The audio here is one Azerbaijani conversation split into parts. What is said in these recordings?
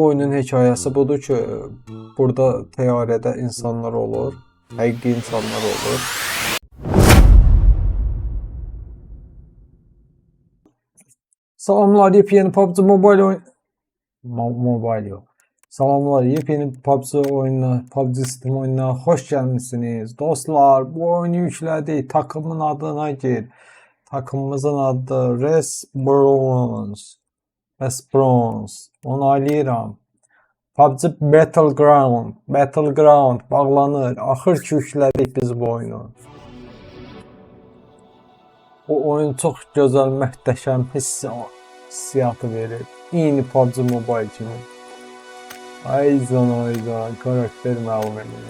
Bu oyunun hikayesi budur ki, burada teoriyada insanlar olur, həqiqi insanlar olur. Salamlar, yepyeni PUBG Mobile oyun... Mobile yok. Salamlar, yepyeni PUBG oyununa, PUBG Steam oyununa hoş gelmişsiniz. Dostlar, bu oyunu yükledik. Takımın adına gir. Takımımızın adı Resbronze. Onaylayıram. PUBG Battleground bağlanır. Axır ki yüklədik biz bu oyunu. O oyun çox gözəl, möhtəşəm hissiyatı verir. Eyni PUBG Mobile kimi. Ayzan, karakter məlum edir.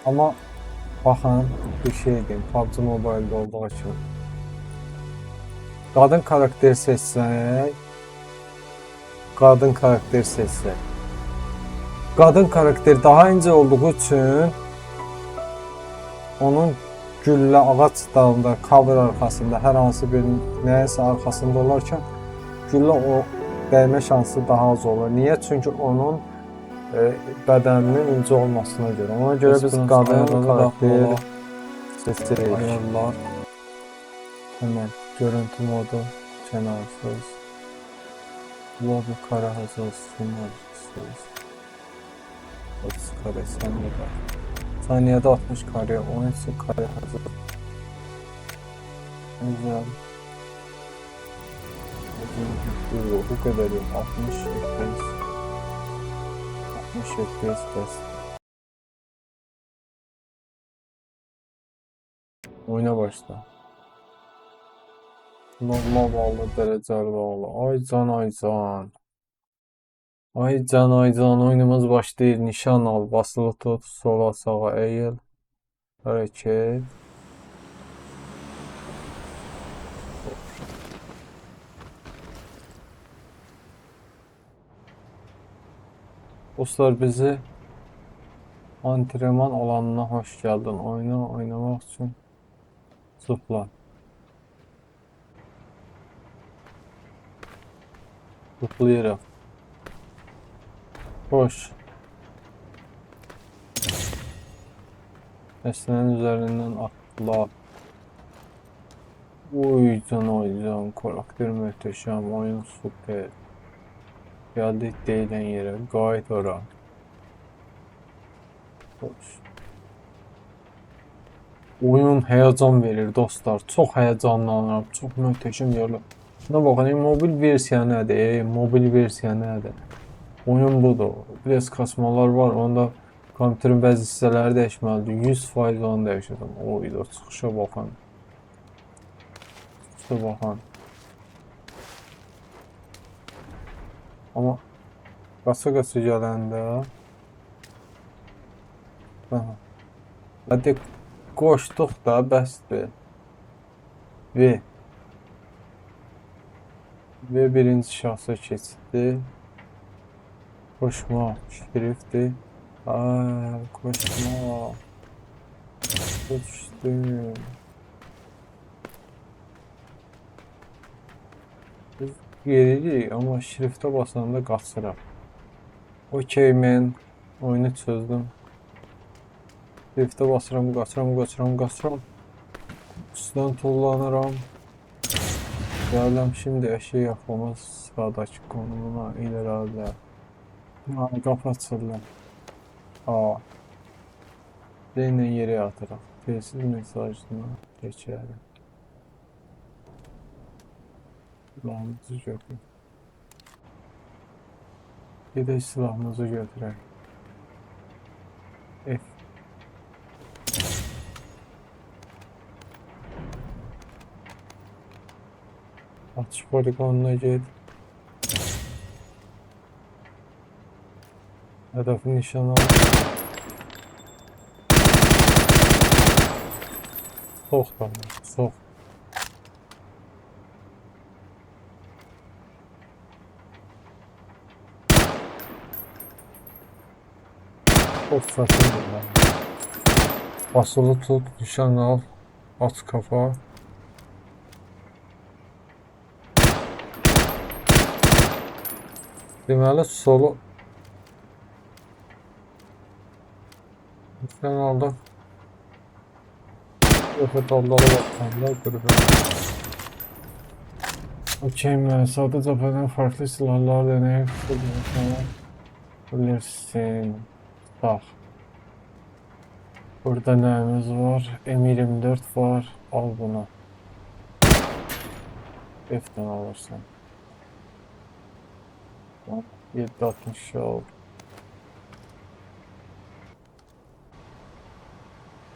Amma baxın, bir şey deyim, PUBG Mobile'da olduğu kimi. Qadın karakter seçsək, qadın karakter daha incə olduğu üçün onun güllə ağac dalında, cover arxasında, hər hansı bir nəyəsə arxasında olarkən güllə o dəymə şansı daha az olur. Niyə? Çünki onun bədəninin incə olmasına görə. Ona görə biz qadın karakteri seçirik. Ayarlar. Hemen görüntü modu kənarsız. Logo kara hazır sunmarsız. 30 kare saniyədə. Saniyədə 60 kare, onun için kare hazır. Güzel. Bu kadar yok. 60 FPS. 60 FPS bas. Oyuna başla. Normal bağlı, dereceli bağlı. Aycan oyunumuz başlayır. Nişan al, basılı tut, sola sağa eğil. Hareket. Dostlar, bizi antrenman alanına hoş geldin. Oyunu oynamak için zıpla. Zıplayarak. Koş. Nesnenin üzerinden atla. Oycan. Karakter möhtəşəm. Oyun süper. Geldik deyilən yere. Qayıt ora. Koş. Oyun həyəcan verir dostlar. Çox həyəcanlanıram. Çox möhtəşəm yerlər. Şuna baxın, mobil versiya nədir? Mobil versiya nədir? Oyun budur. Biraz kasmalar var. Onda kompüterin bəzi hissələri dəyişməlidir. 100% onu dəyişirdim. Oyda çıxışa baxın. Amma qaça gələndə hadi qoşduq da bəsdir. Və birinci şahsa keçdi. Koşma, şerifti. Koşma. Koştum. Biz geririk, amma şeriftə basanda qaçıram. Okey, mən oyunu çözdüm. Şeriftə basıram, qaçıram. Üstdən tullanıram. Gəldim, şimdi eşeği yapmamız sıradakı konumuna ileride. Qapı açıldı. Deyinlə yere yatıraq. Telsiz mesajına geçelim. Silahımızı götür. Gedək silahımızı götürək. F. Atış poligonuna ged. Hedefi nişan al. Soğuk. Çok saçma. Basılı tut, nişan al. Aç kafa. Deməli solo sen aldın. Yoxsa daldalı bakanda qırıb. Okey mi? Sade cepheden farklı silahlar deneyip bilirsin. Bak. Burada neyimiz var? M24 var. Al bunu. F'den alırsın. 760 al.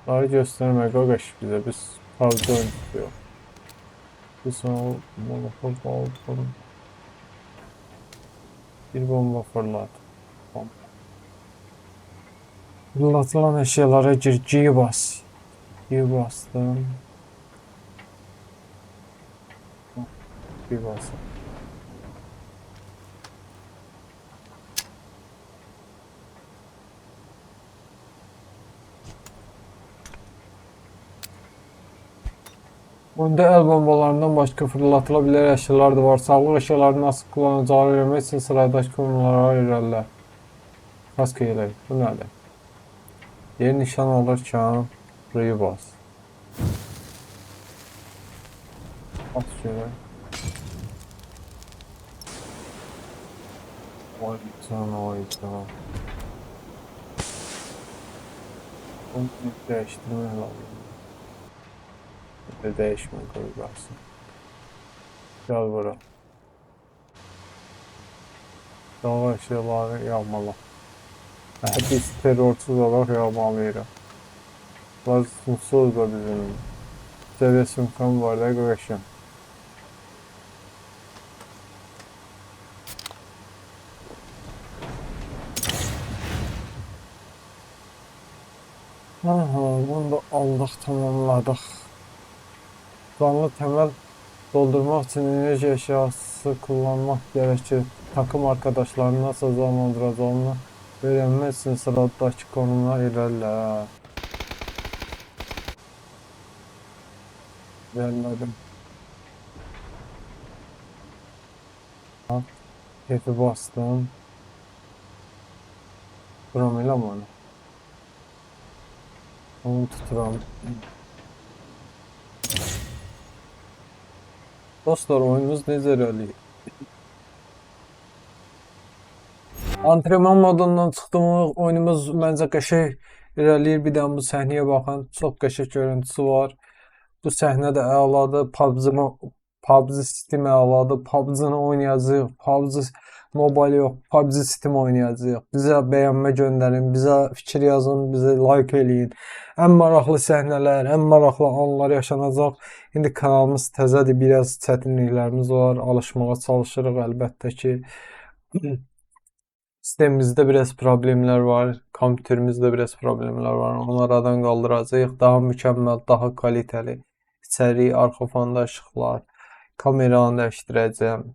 Daha gösterme Gagaş bize. Biz fazla oynuyor. Biz sonra monopol aldım. Bir bomba fırlat. Tamam. Fırlatılan eşyalara gir. G bas. G bastım. G bastım. Bunda el bombalarından başka fırlatılabilen eşyalar da var. Sağlık eşyalarını nasıl kullanacağını öğrenmek için sıradaki konulara ilerle. Kask eyle. Bu nədir? Yer nişan alırkən burayı bas. At şöyle. Oy can, oy can. Bunu değiştirmək lazım. Bir de değişmə qoyarsın. Gel bura. Dağ eşyaları yağmalı. Biz terrorsuz olaraq yağmalıyıq. Lazımsız da bizim. Seviye sümkan var da qoyuşum. Aha, bunu da aldık, tamamladık. Canlı temel doldurmak için enerji eşyası kullanmak gerekir. Takım arkadaşlarını nasıl canlandıracağını öğrenmek için sıradaki konumuna ilerle. İlerledim. F bastım. Duram elə mi onu? Onu tuturam. Dostlar, oyunumuz necə irəliyir? Antrenman modundan çıxdığımız oyunumuz məncə qəşəng irəliyir. Bir də bu səhnəyə baxın, çox qəşəng görüntüsü var. Bu səhnə də əladır. PUBG Steam əladır. PUBG-ni oynayacağıq. PUBG Mobile yox, PUBG Steam oynayacağıq. Bizə bəyənmə göndərin, bizə fikir yazın, bizə like eləyin. Ən maraqlı səhnələr, ən maraqlı anlar yaşanacaq. İndi kanalımız təzədir, biraz çətinliklərimiz var. Alışmağa çalışırıq əlbəttə ki. Sistemimizdə biraz problemlər var, kompüterimizdə biraz problemlər var. Onları aradan qaldıracağıq. Daha mükəmməl, daha kalitəli içərik, arxa fonda işıqlar, kameranı dəyişdirəcəm.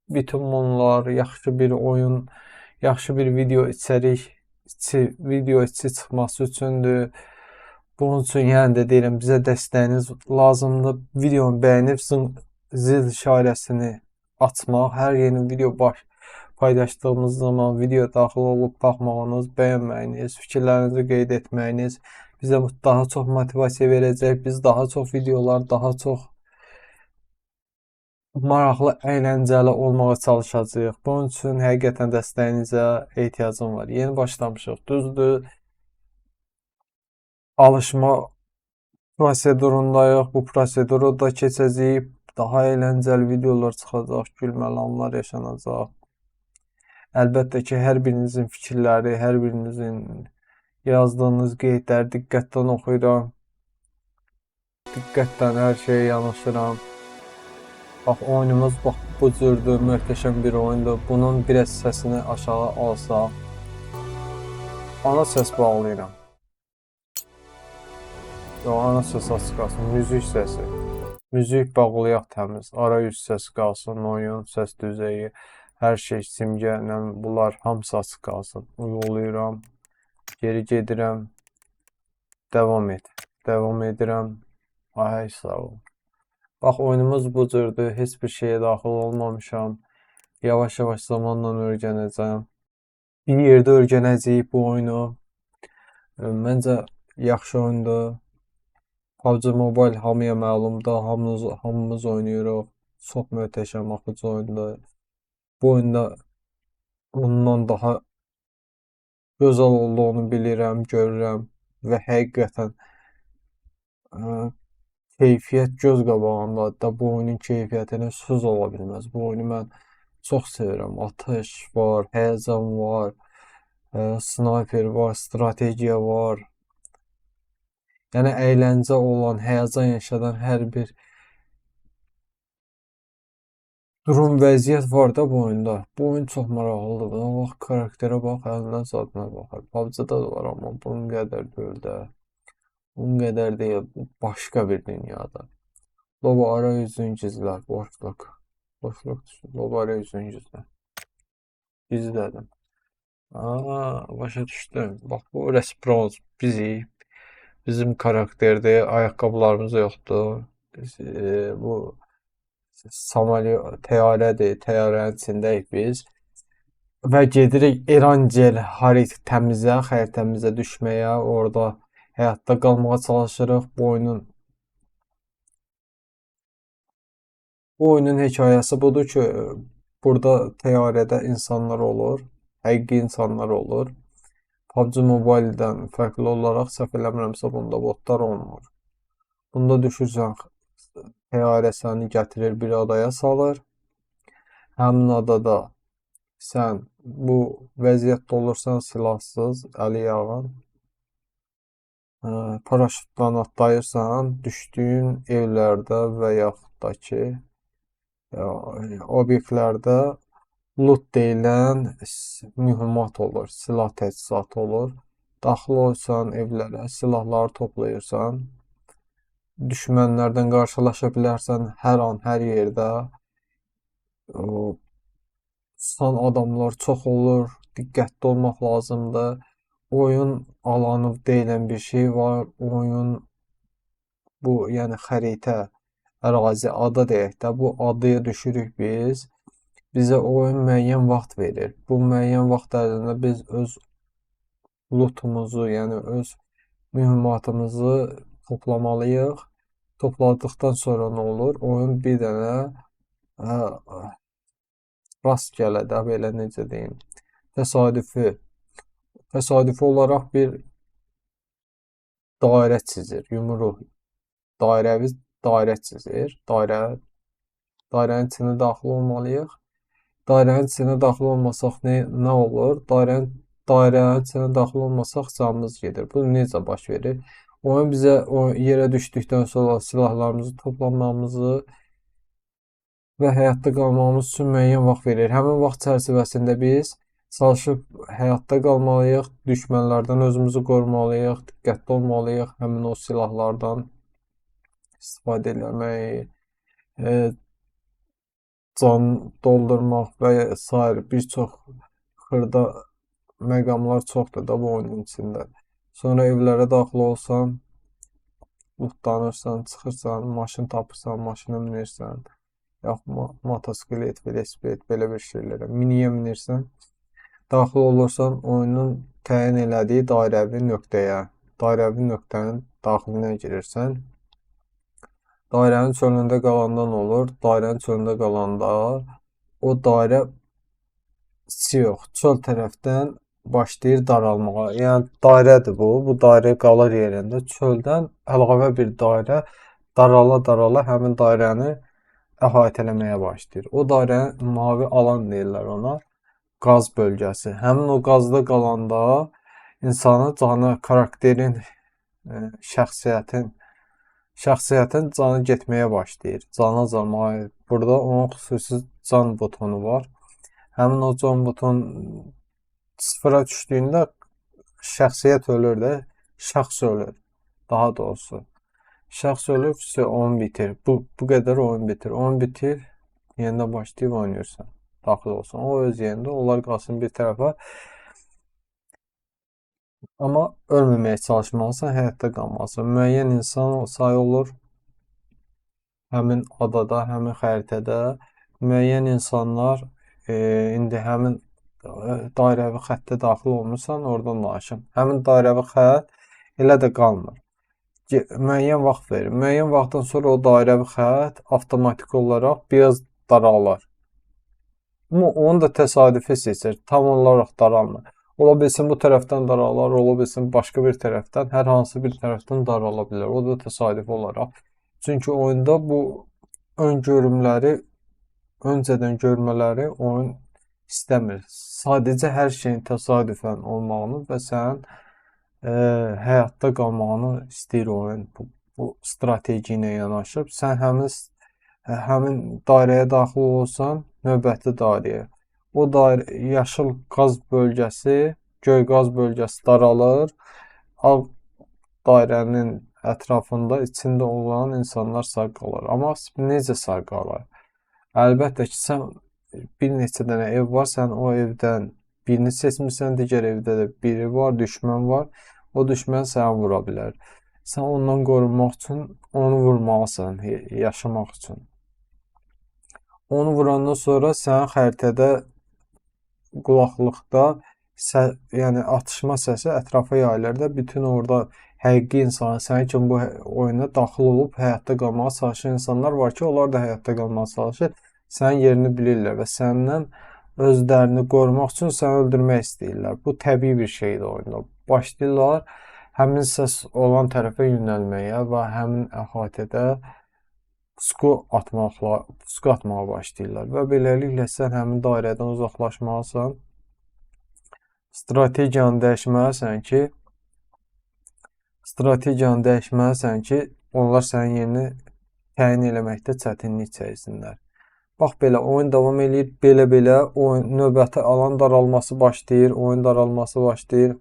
Bütün bunlar yaxşı bir oyun, yaxşı bir video içərik, video içi çıxması üçündür. Bunun üçün yenə də deyirəm, bizə dəstəyiniz lazımdır. Videonu bəyənib zil işarəsini açmaq, hər yeni video paylaşdığımız zaman video daxil olub baxmağınız, bəyənməyiniz, fikirlərinizi qeyd etməyiniz bizə daha çox motivasiya verəcək. Biz daha çox videolar, daha çox maraqlı, əyləncəli olmağa çalışacağıq. Bunun üçün həqiqətən dəstəyinizə ehtiyacım var. Yeni başlamışıq, düzdür. Alışma prosedurundayıq. Bu proseduru da keçəcəyik. Daha əyləncəli videolar çıxacaq, gülməli anlar yaşanacaq. Əlbəttə ki, hər birinizin fikirləri, hər birinizin yazdığınız qeydləri diqqətdən oxuyuram. Diqqətdən hər şeyə yanaşıram. Bax, oyunumuz bax bu cürdür, möhtəşəm bir oyundur. Bunun bir hissəsini aşağı alsaq, ana səs bağlayıram. Yox, ana səs açıq qalsın, müzik səsi. Müzik bağlayaq təmiz, arayüz səsi qalsın, oyun, səs düzəyi. Hər şey simgə, bunlar hamısı açıq qalsın. Uyğulayıram, geri gedirəm, davam et. Davam edirəm. Ay, sağ ol. Bax, oyunumuz bu cürdür, heç bir şeyə daxil olmamışam. Yavaş-yavaş zamanla öyrənəcəm. Bir yerdə öyrənəcəyik bu oyunu. Məncə yaxşı oyundur. PUBG Mobile hamıya məlumdur. Hamımız oynayırıq. Çox möhtəşəm axıcı oyundur. Bu oyunda ondan daha gözəl olduğunu bilirəm, görürəm və həqiqətən ə, keyfiyyət göz qabağındadır da bu oyunun keyfiyyətinə söz ola bilməz. Bu oyunu mən çox sevirəm. Atış var, həyəcan var, snayper var, strategiya var. Yəni əyləncə olan, həyəcan yaşadan hər bir durum, vəziyyət var da bu oyunda. Bu oyun çox maraqlıdır. Bax, karakterə bax, əlindən zadına baxar. PUBG-da da var, amma bunun qədər deyil də. Bunun qədər deyil. Bu başqa bir dünyada. Lobo arayüzünü gizlə. Boşluq. Boşluq düşür. Lobo arayüzünü gizlə. Gizlədim. Başa düşdüm. Bax, bu Respawn bizi. Bizim karakterde ayaqqabılarımız yoxdur. Biz, bu təyyarədir. Təyyarənin içindəyik biz. Və gedirik Erancel xəritəmizə düşməyə, orada həyatda qalmağa çalışırıq. Bu oyunun hekayəsi budur ki, burada təyyarədə insanlar olur, həqiqi insanlar olur. PUBG Mobile-dən fərqli olaraq səhv eləmirəmsə bunda botlar olmur. Bunda düşürsən, təyyarə səni gətirir bir adaya salır. Həmin adada sən bu vəziyyətdə olursan silahsız, əli yağın. Paraşütdən atlayırsan, düşdüyün evlərdə və yaxud da ki, obyektlərdə loot deyilən mühümmat olur, silah təchizatı olur. Daxil olsan evlərə, silahları toplayırsan, düşmənlərdən qarşılaşa bilərsən hər an, hər yerdə. Tutan adamlar çox olur, diqqətli olmaq lazımdır. Oyun alanı deyilən bir şey var. Oyun bu, yəni xəritə, ərazi, ada deyək də, bu adaya düşürük biz. Bizə oyun müəyyən vaxt verir. Bu müəyyən vaxt ərzində biz öz lootumuzu, yəni öz mühümmatımızı toplamalıyıq. Topladıqdan sonra nə olur? Oyun bir dənə rastgele də, belə necə deyim, təsadüfi olaraq bir dairə çizir, yumruq, dairəvi dairə çizir. Dairənin içinə daxil olmalıyıq. Dairənin içinə daxil olmasaq nə olur? Dairənin içinə daxil olmasaq canımız gedir. Bu necə baş verir? Oyun bizə yerə düşdükdən sonra silahlarımızı toplamamızı və həyatda qalmamız üçün müəyyən vaxt verir. Həmin vaxt çərçivəsində biz çalışıb həyatda qalmalıyıq, düşmənlərdən özümüzü qorumalıyıq, diqqətli olmalıyıq, həmin o silahlardan istifadə eləmək, can doldurmaq və s. bir çox xırda məqamlar çoxdur da bu oyunun içində. Sonra evlərə daxil olsan, lootlanırsan, çıxırsan, maşın tapırsan, maşına minirsən. Yaxud motosiklet, velosiped, belə bir şeylərə, miniyə minirsən, daxil olursan oyunun təyin elədiyi dairəvi nöqtəyə, dairəvi nöqtənin daxilinə girirsən. Dairənin çölündə qalandan olur, dairənin çölündə qalanda o dairə yox, çöl tərəfdən başlayır daralmağa. Yəni dairədir bu, bu dairə qalır yerində, çöldən əlavə bir dairə darala həmin dairəni əhatə eləməyə başlayır. O dairə mavi alan deyirlər ona, qaz bölgəsi. Həmin o qazda qalanda insanın canı, karakterin, şəxsiyyətin canı getməyə başlayır. Canı azalmağa. Burada onun xüsusi can butonu var. Həmin o can buton sıfıra düşdüyündə şəxsiyyət ölür də, şəxs ölür. Daha doğrusu. Şəxs ölür, oyun bitir. Bu qədər oyun bitir. Oyun bitir, yenidən başlayıb oynayırsan. Daxil olsan. O öz yerində, onlar qalsın bir tərəfə. Amma ölməməyə çalışmalısan, həyatda qalmalısan. Müəyyən insan sayı olur. Həmin adada, həmin xəritədə müəyyən insanlar indi həmin dairəvi xəttə daxil olmusan, oradan danışım. Həmin dairəvi xətt elə də qalmır. Müəyyən vaxt verir. Müəyyən vaxtdan sonra o dairəvi xətt avtomatik olaraq biraz daralar. Amma onu da təsadüfi seçir. Tam olaraq daralmır. Ola bilsin bu tərəfdən daralar, ola bilsin başqa bir tərəfdən, hər hansı bir tərəfdən darala bilər. O da təsadüfi olaraq. Çünki oyunda bu öngörümləri, öncədən görmələri oyun istəmir. Sadəcə hər şeyin təsadüfən olmağını və sənin həyatda qalmağını istəyir oyun. Bu strateji ilə yanaşıb. Sən həmin dairəyə daxil olsan, növbəti dairəyə. O dairə yaşıl qaz bölgəsi, göy qaz bölgəsi daralır. Ağ dairənin ətrafında, içində olan insanlar sağ qalır. Amma necə sağ qalır? Əlbəttə ki, sən bir neçə dənə ev var, sən o evdən birini seçmirsən, digər evdə də biri var, düşmən var. O düşmən səni vura bilər. Sən ondan qorunmaq üçün onu vurmalısan, yaşamaq üçün. Onu vurandan sonra sənin xəritədə, qulaqlıqda yəni atışma səsi ətrafa yayılır da, bütün orada həqiqi insanlar, sənin kimi bu oyuna daxil olub həyatda qalmağa çalışan insanlar var ki, onlar da həyatda qalmağa çalışır. Sənin yerini bilirlər və səndən özlərini qorumaq üçün səni öldürmək istəyirlər. Bu təbii bir şeydir oyunda. Başlayırlar həmin səs olan tərəfə yönəlməyə və həmin əhatədə pusqu atmağa başlayırlar və beləliklə sən həmin dairədən uzaqlaşmalısan. Strategiyanı dəyişməlisən ki, onlar sənin yerini təyin eləməkdə çətinlik çəksinlər. Bax belə oyun davam eləyir, belə növbəti alan daralması başlayır, oyun daralması başlayır.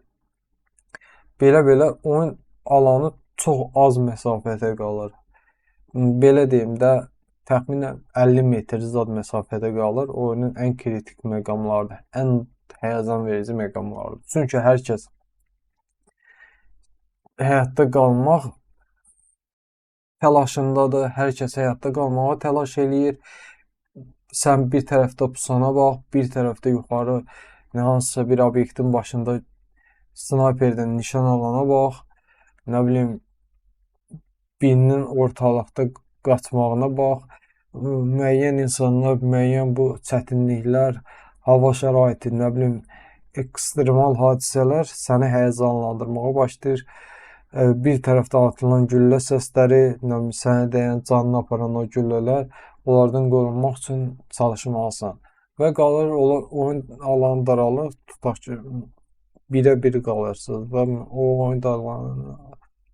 Belə oyun alanı çox az məsafədə qalır. Belə deyim də, təxminən 50 metr zad məsafədə qalır. Oyunun ən kritik məqamlarıdır, ən həyəcan verici məqamlarıdır. Çünki hər kəs həyatda qalmaq təlaşındadır, hər kəs həyatda qalmağa təlaş eləyir. Sən bir tərəfdə pusana bax, bir tərəfdə yuxarı hansısa bir obyektin başında snayperdən nişan alana bax, nə bilim, birinin ortalıqda qaçmağına bax, müəyyən insanlar, müəyyən bu çətinliklər, hava şəraiti, nə bilim, ekstremal hadisələr səni həyəcanlandırmağa başlayır. Bir tərəfdən atılan güllə səsləri, nə bilim, səni dəyən, canını aparan o güllələr, onlardan qorunmaq üçün çalışmalısan. Və qalır, oyun alanı daralır, tutaq ki, birə-bir qalırsınız və o oyun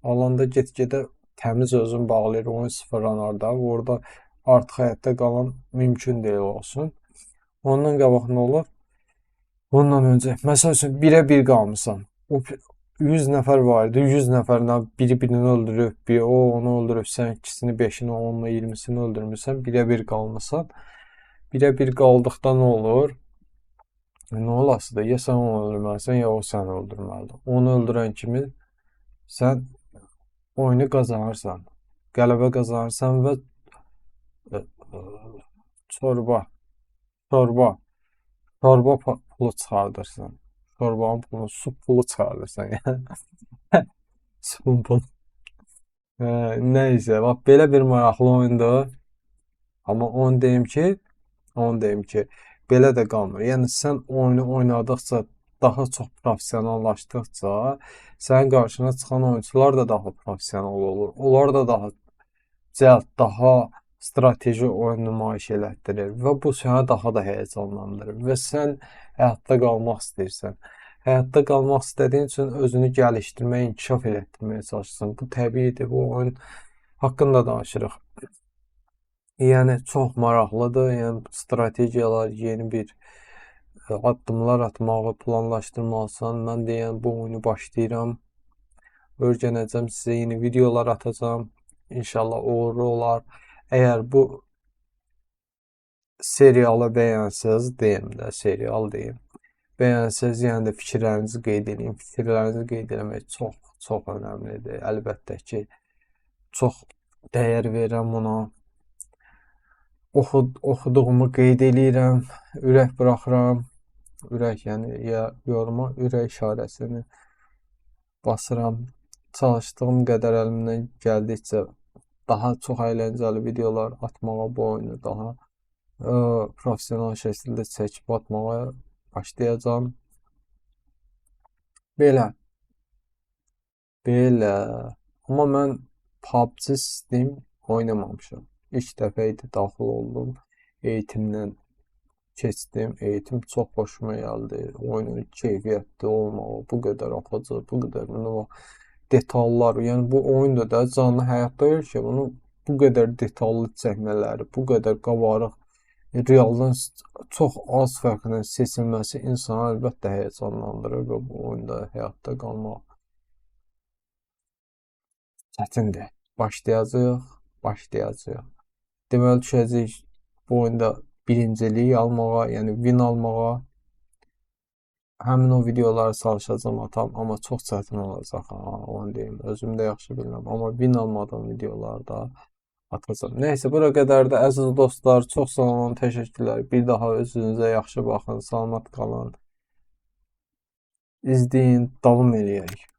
alanda get-gedə təmiz özün bağlayır, oyun sıfırlanarda, orada artıq həyatda qalan mümkün deyil olsun. Ondan qabaq nə olur? Ondan öncə, məsəl üçün, birə-bir qalmısan. O 100 nəfər var idi, 100 nəfərdən biri birini öldürüb, o onu öldürüb, sən ikisini, 5-ini, 10-unu, 20-sini öldürmüsən, birə-bir qalmısan. Birə-bir qaldıqda nə olur? Nə olasıdır? Ya sən onu öldürməlisən, ya o səni öldürməlidir. Onu öldürən kimi sən oyunu qazanırsan, qələbə qazanırsan və çorba pulu çıxardırsan. Çorbanın pulu, su pulu çıxardırsan. Su pulu. Nəysə, bax belə bir maraqlı oyundur. Amma onu deyim ki, belə də qalmır. Yəni sən oyunu oynadıqca, daha çox professionallaşdıqca, sənin qarşına çıxan oyunçular da daha professional olur. Onlar da daha cəld, daha strateji oyun nümayiş elətdirir və bu səni daha da həyəcanlandırır və sən həyatda qalmaq istəyirsən. Həyatda qalmaq istədiyin üçün özünü gəlişdirməyə, inkişaf elətdirməyə çalışırsan. Bu təbiidir, bu oyun haqqında danışırıq. Yəni çox maraqlıdır. Yəni strategiyalar, yeni bir addımlar atmağı planlaşdırmalısan. Mən deyən bu oyunu başlayıram. Öyrənəcəm, sizə yeni videolar atacağam. İnşallah uğurlu olar. Əgər bu serialı bəyənsəz, serial deyim. Bəyənsəz, yəni də fikirlərinizi qeyd edin. Fikirlərinizi qeyd etmək çox önəmlidir. Əlbəttə ki, çox dəyər verirəm buna. oxuduğumu qeyd eləyirəm, ürək buraxıram. Ürək, yəni ya yoruma ürək işarəsini basıram. Çalışdığım qədər əlimdən gəldikcə daha çox əyləncəli videolar atmağa, bu oyunu daha professional şəkildə çəkib atmağa başlayacağam. Belə. Amma mən PUBG Steam oynamamışam. İlk dəfə idi daxil oldum. Eğitimdən keçdim. Eğitim çox xoşuma gəldi. Oyunun keyfiyyətli olmağı, bu qədər apacaq, bu qədər detallar. Yəni bu oyunda da canlı həyatda yox ki, bunu bu qədər detallı çəkmələri, bu qədər qabarıq realdan çox az fərqlə seçilməsi insanı əlbəttə həyəcanlandırır və bu oyunda həyatda qalmaq çətindir. Başlayacağıq. Deməli düşəcəyik bu oyunda birincilik almağa, yəni win almağa. Həmin o videoları çalışacağam atam, amma çox çətin olacaq. Onu deyim, özüm də yaxşı bilmirəm, amma win almadığım videolarda atacağam. Nəysə, bura qədər də əziz dostlar, çox sağ olun, təşəkkürlər. Bir daha özünüzə yaxşı baxın, salamat qalın. İzləyin, davam eləyək.